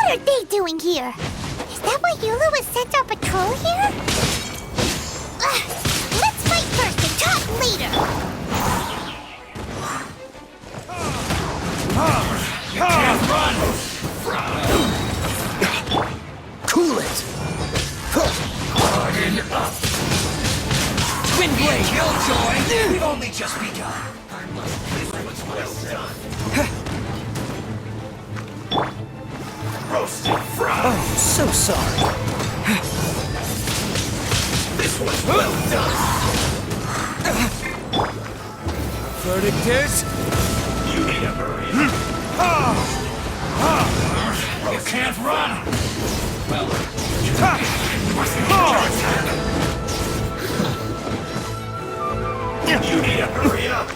What are they doing here? Is that why EULA was sent on patrol here? Let's fight first and talk later! You can't run! Cool it! Harden up! Twin blade! Killjoy! We've only just begun! This was well done! Roasted fry! Oh, so sorry. This was well done! Verdict is... You need a hurry! You can't run! Well, you need to hurry up!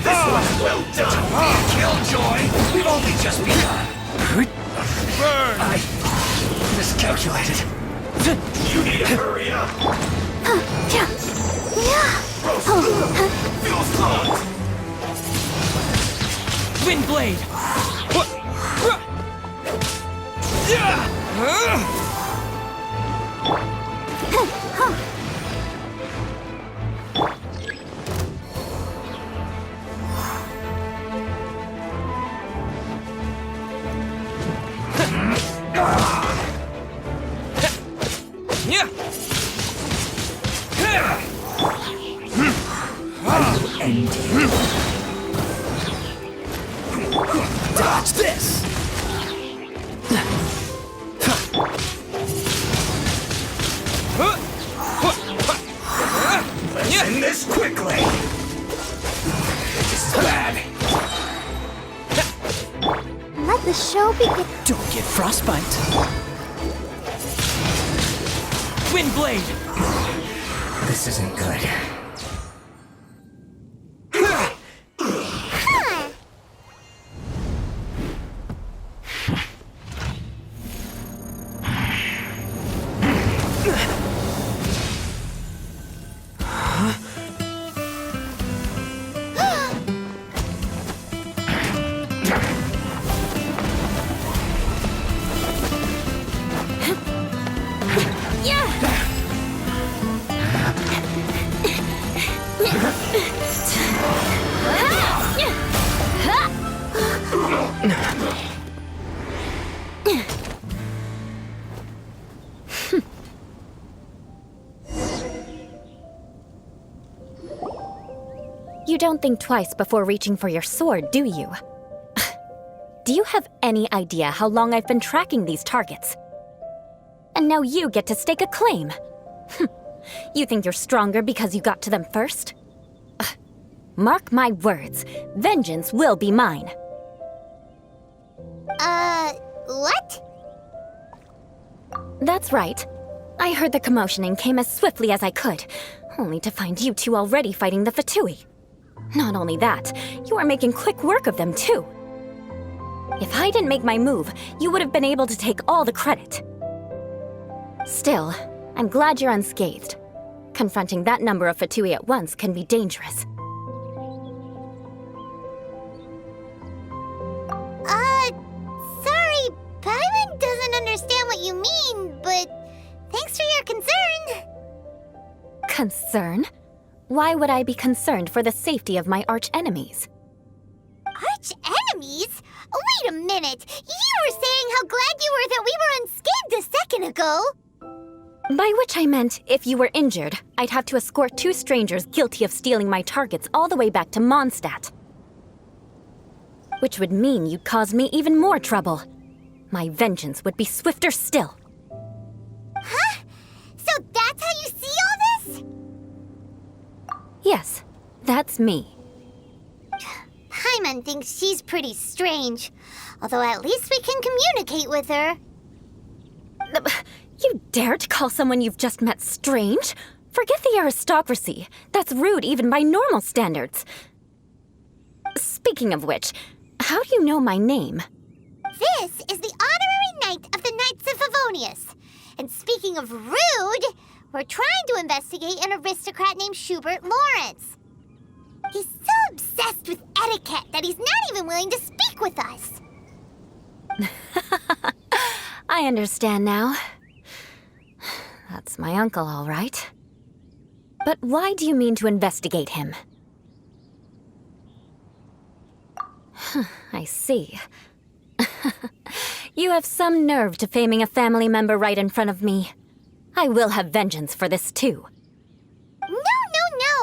This was well done! Killjoy! We've only just begun! Burn! I miscalculated. You need to hurry up! Feel slugged! Wind blade! Dodge this! Let's end this quickly! This is bad! Let the show begin. Don't get frostbite. Wind blade! This isn't good. You don't think twice before reaching for your sword, do you? Do you have any idea how long I've been tracking these targets? And now you get to stake a claim. You think you're stronger because you got to them first? Mark my words, vengeance will be mine. What? That's right. I heard the commotion and came as swiftly as I could, only to find you two already fighting the Fatui. Not only that, you are making quick work of them too. If I didn't make my move, you would have been able to take all the credit. Still, I'm glad you're unscathed. Confronting that number of Fatui at once can be dangerous. Sorry, Paimon doesn't understand what you mean, but thanks for your concern. Concern? Why would I be concerned for the safety of my arch-enemies? Arch-enemies? Wait a minute! You were saying how glad you were that we were unscathed a second ago! By which I meant, if you were injured, I'd have to escort two strangers guilty of stealing my targets all the way back to Mondstadt. Which would mean you'd cause me even more trouble. My vengeance would be swifter still. Huh? So that's how you see all this? Yes, that's me. Paimon thinks she's pretty strange. Although at least we can communicate with her. You dare to call someone you've just met strange? Forget the aristocracy. That's rude even by normal standards. Speaking of which, how do you know my name? This is the honorary knight of the Knights of Favonius. And speaking of rude, we're trying to investigate an aristocrat named Schubert Lawrence. He's so obsessed with etiquette that he's not even willing to speak with us. I understand now. That's my uncle, all right. But why do you mean to investigate him? I see. You have some nerve to faming a family member right in front of me. I will have vengeance for this, too.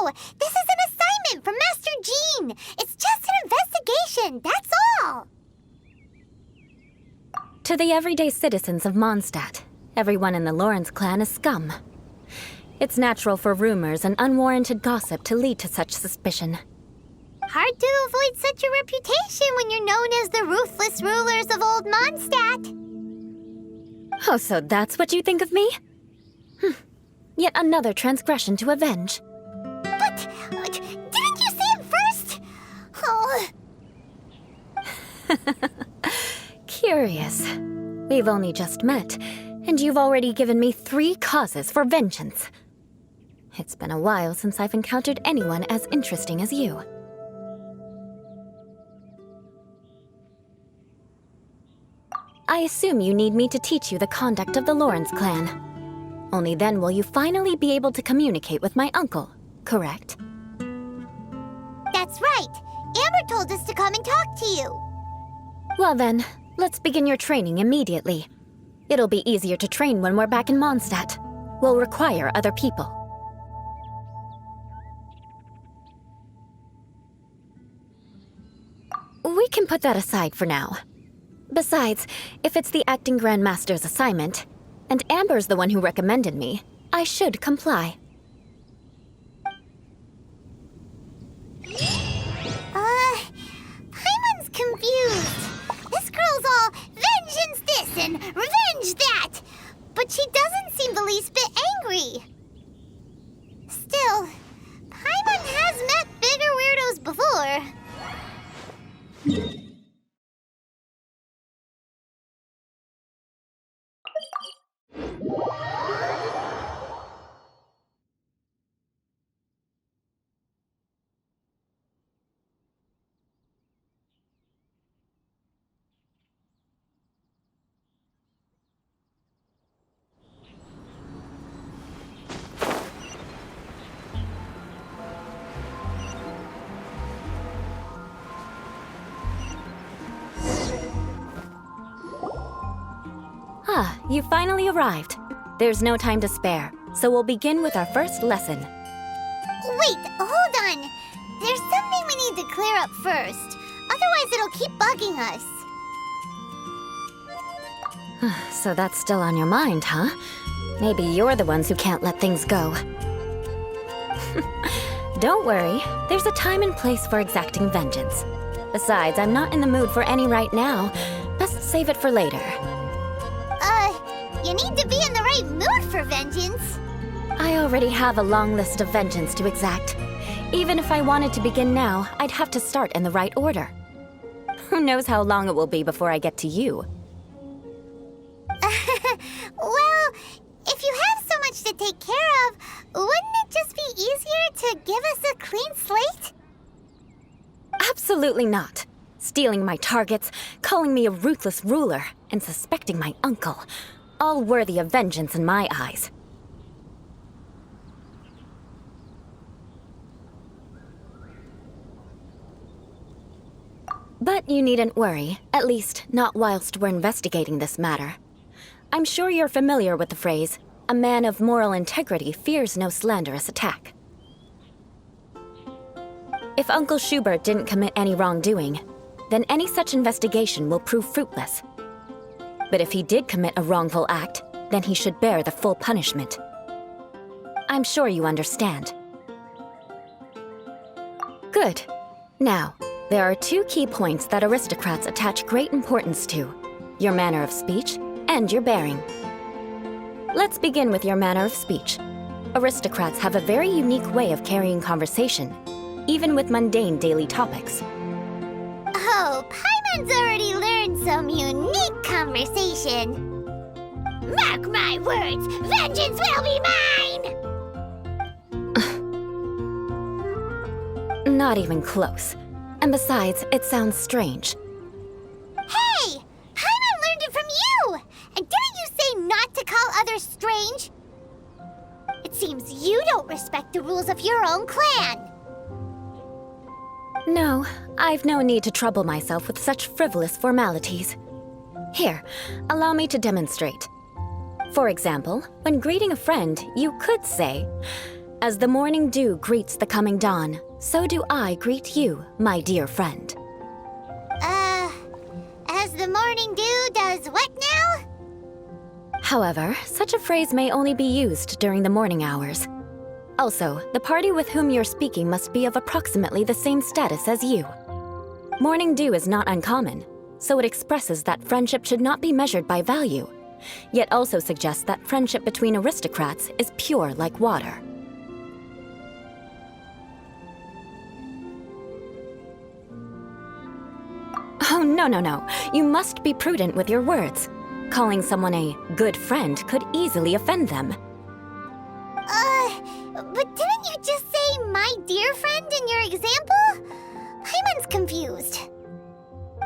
No! This is an assignment from Master Jean! It's just an investigation, that's all! To the everyday citizens of Mondstadt, everyone in the Lawrence clan is scum. It's natural for rumors and unwarranted gossip to lead to such suspicion. Hard to avoid such a reputation when you're known as the ruthless rulers of Old Mondstadt. Oh, so that's what you think of me? Yet another transgression to avenge. But didn't you say it first? Oh. Curious. We've only just met, and you've already given me 3 causes for vengeance. It's been a while since I've encountered anyone as interesting as you. I assume you need me to teach you the conduct of the Lawrence clan. Only then will you finally be able to communicate with my uncle, correct? That's right. Amber told us to come and talk to you. Well then, let's begin your training immediately. It'll be easier to train when we're back in Mondstadt. We'll require other people. We can put that aside for now. Besides, if it's the acting Grandmaster's assignment, and Amber's the one who recommended me, I should comply. Paimon's confused. This girl's all vengeance this and revenge that. But she doesn't seem the least bit angry. Still, Paimon has met bigger weirdos before. Ah, you finally arrived. There's no time to spare, so we'll begin with our first lesson. Wait, hold on. There's something we need to clear up first. Otherwise, it'll keep bugging us. So that's still on your mind, huh? Maybe you're the ones who can't let things go. Don't worry, there's a time and place for exacting vengeance. Besides, I'm not in the mood for any right now. Best save it for later. You need to be in the right mood for vengeance. I already have a long list of vengeance to exact. Even if I wanted to begin now, I'd have to start in the right order. Who knows how long it will be before I get to you? Well, if you have so much to take care of, wouldn't it just be easier to give us a clean slate? Absolutely not. Stealing my targets, calling me a ruthless ruler, and suspecting my uncle. All worthy of vengeance in my eyes. But you needn't worry, at least not whilst we're investigating this matter. I'm sure you're familiar with the phrase, "A man of moral integrity fears no slanderous attack." If Uncle Schubert didn't commit any wrongdoing, then any such investigation will prove fruitless. But if he did commit a wrongful act, then he should bear the full punishment. I'm sure you understand. Good. Now, there are 2 key points that aristocrats attach great importance to: your manner of speech and your bearing. Let's begin with your manner of speech. Aristocrats have a very unique way of carrying conversation, even with mundane daily topics. Oh, Paimon's already learned some unique conversation. Mark my words, vengeance will be mine! Not even close. And besides, it sounds strange. Hey! Paimon rather strange. It seems you don't respect the rules of your own clan. No, I've no need to trouble myself with such frivolous formalities. Here, allow me to demonstrate. For example, when greeting a friend, you could say, "As the morning dew greets the coming dawn, so do I greet you, my dear friend." As the morning dew does what now? However, such a phrase may only be used during the morning hours. Also, the party with whom you're speaking must be of approximately the same status as you. Morning dew is not uncommon, so it expresses that friendship should not be measured by value, yet also suggests that friendship between aristocrats is pure like water. Oh, no. You must be prudent with your words. Calling someone a good friend could easily offend them. But didn't you just say my dear friend in your example? Paimon's confused.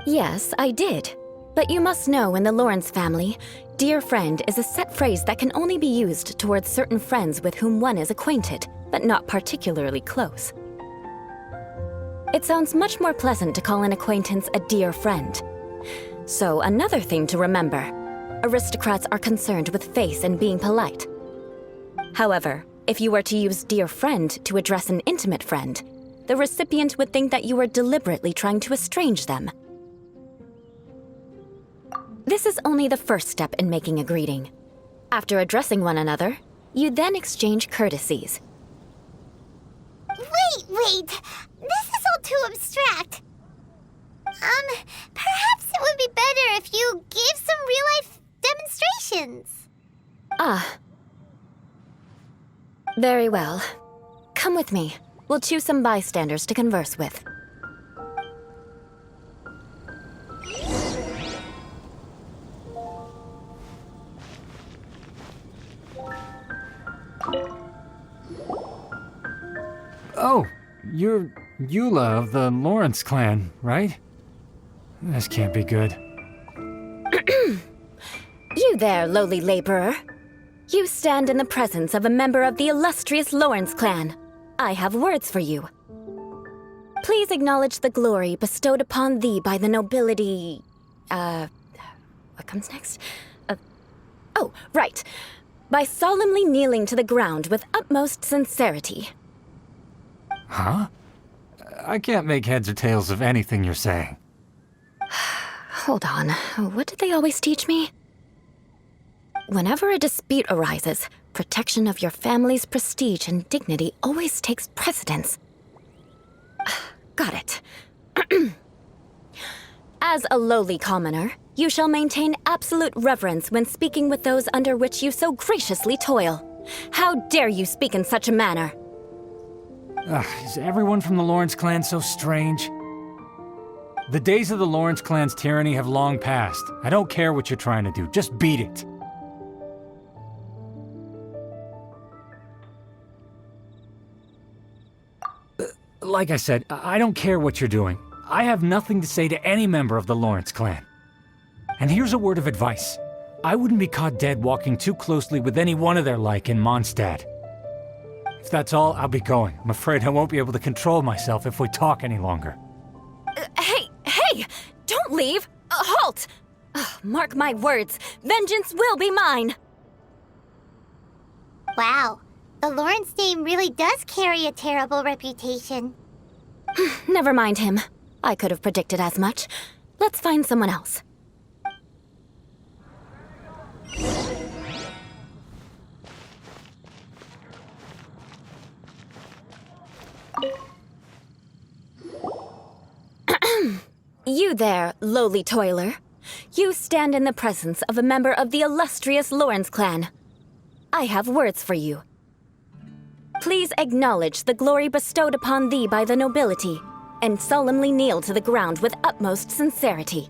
Yes, I did. But you must know in the Lawrence family, dear friend is a set phrase that can only be used towards certain friends with whom one is acquainted, but not particularly close. It sounds much more pleasant to call an acquaintance a dear friend. So another thing to remember, aristocrats are concerned with face and being polite. However, if you were to use dear friend to address an intimate friend, the recipient would think that you were deliberately trying to estrange them. This is only the first step in making a greeting. After addressing one another, you then exchange courtesies. Wait! This is all too abstract. Perhaps it would be better if you gave some real-life demonstrations. Ah. Very well. Come with me. We'll choose some bystanders to converse with. Oh, you're EULA of the Lawrence clan, right? This can't be good. You there, lowly laborer. You stand in the presence of a member of the illustrious Lawrence clan. I have words for you. Please acknowledge the glory bestowed upon thee by the nobility... What comes next? Oh, right. By solemnly kneeling to the ground with utmost sincerity. Huh? I can't make heads or tails of anything you're saying. Hold on. What did they always teach me? Whenever a dispute arises, protection of your family's prestige and dignity always takes precedence. Got it. As a lowly commoner, you shall maintain absolute reverence when speaking with those under which you so graciously toil. How dare you speak in such a manner? Is everyone from the Lawrence clan so strange? The days of the Lawrence clan's tyranny have long passed. I don't care what you're trying to do, just beat it. Like I said, I don't care what you're doing. I have nothing to say to any member of the Lawrence clan. And here's a word of advice. I wouldn't be caught dead walking too closely with any one of their like in Mondstadt. If that's all, I'll be going. I'm afraid I won't be able to control myself if we talk any longer. Hey! Don't leave! Halt! Mark my words, vengeance will be mine! Wow, the Lawrence name really does carry a terrible reputation. Never mind him. I could have predicted as much. Let's find someone else. You there, lowly toiler. You stand in the presence of a member of the illustrious Lawrence clan. I have words for you. Please acknowledge the glory bestowed upon thee by the nobility, and solemnly kneel to the ground with utmost sincerity.